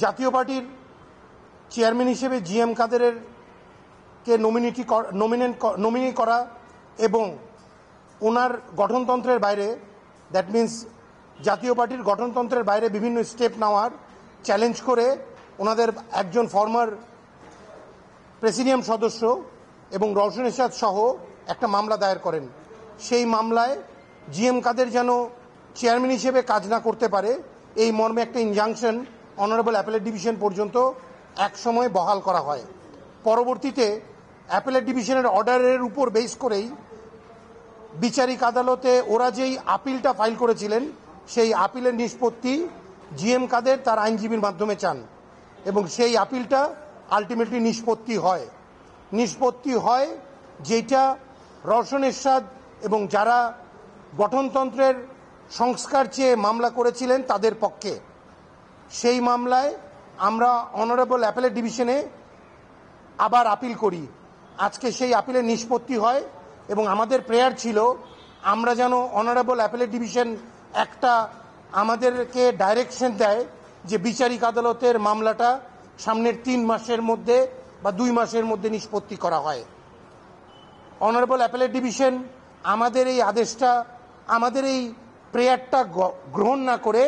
জাতীয় পার্টির চেয়ারম্যান হিসেবে জিএম কাদেরের কে নমিনি করা এবং ওনার গঠনতন্ত্রের বাইরে, দ্যাট মিন্স জাতীয় পার্টির গঠনতন্ত্রের বাইরে বিভিন্ন স্টেপ নেওয়ার চ্যালেঞ্জ করে ওনাদের একজন ফর্মার প্রেসিডিয়াম সদস্য এবং রওশন এরশাদ সহ একটা মামলা দায়ের করেন। সেই মামলায় জিএম কাদের যেন চেয়ারম্যান হিসেবে কাজ না করতে পারে এই মর্মে একটা ইনজাংশন অনারেবল অ্যাপেলেট ডিভিশন পর্যন্ত একসময় বহাল করা হয়। পরবর্তীতে অ্যাপেলেট ডিভিশনের অর্ডারের উপর বেস করেই বিচারিক আদালতে ওরা যেই আপিলটা ফাইল করেছিলেন সেই আপিলের নিষ্পত্তি জিএম কাদের তার আইনজীবীর মাধ্যমে চান এবং সেই আপিলটা আলটিমেটলি নিষ্পত্তি হয় যেটা রওশন এরশাদ এবং যারা গঠনতন্ত্রের সংস্কার চেয়ে মামলা করেছিলেন তাদের পক্ষে। সেই মামলায় আমরা অনারেবল অ্যাপেলেট ডিভিশনে আবার আপিল করি। আজকে সেই আপিলের নিষ্পত্তি হয় এবং আমাদের প্রেয়ার ছিল আমরা যেন অনারেবল অ্যাপেলেট ডিভিশন একটা আমাদেরকে ডাইরেকশন দেয় যে বিচারিক আদালতের মামলাটা সামনের 3 মাসের মধ্যে বা 2 মাসের মধ্যে নিষ্পত্তি করা হয়। অনারেবল অ্যাপেলেট ডিভিশন আমাদের এই আদেশটা, আমাদের এই প্রেয়ারটা গ্রহণ না করে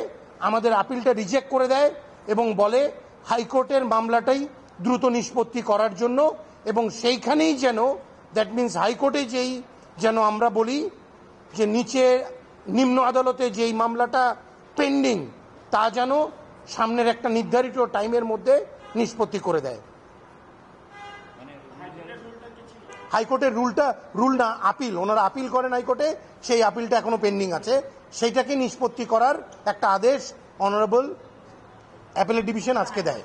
আমাদের আপিলটা রিজেক্ট করে দেয় এবং বলে হাইকোর্টের মামলাটাই দ্রুত নিষ্পত্তি করার জন্য এবং সেইখানেই যেন, দ্যাট মিন্স হাইকোর্টে যেই যেন আমরা বলি যে নিম্ন আদালতে যেই মামলাটা পেন্ডিং তা যেন সামনের একটা নির্ধারিত টাইমের মধ্যে নিষ্পত্তি করে দেয়। হাইকোর্টের রুল না আপিল, ওনারা আপিল করেন হাইকোর্টে, সেই আপিলটা এখনো পেন্ডিং আছে, সেইটাকে নিষ্পত্তি করার একটা আদেশ অনারেবল অ্যাপেলেট ডিভিশন আজকে দেয়।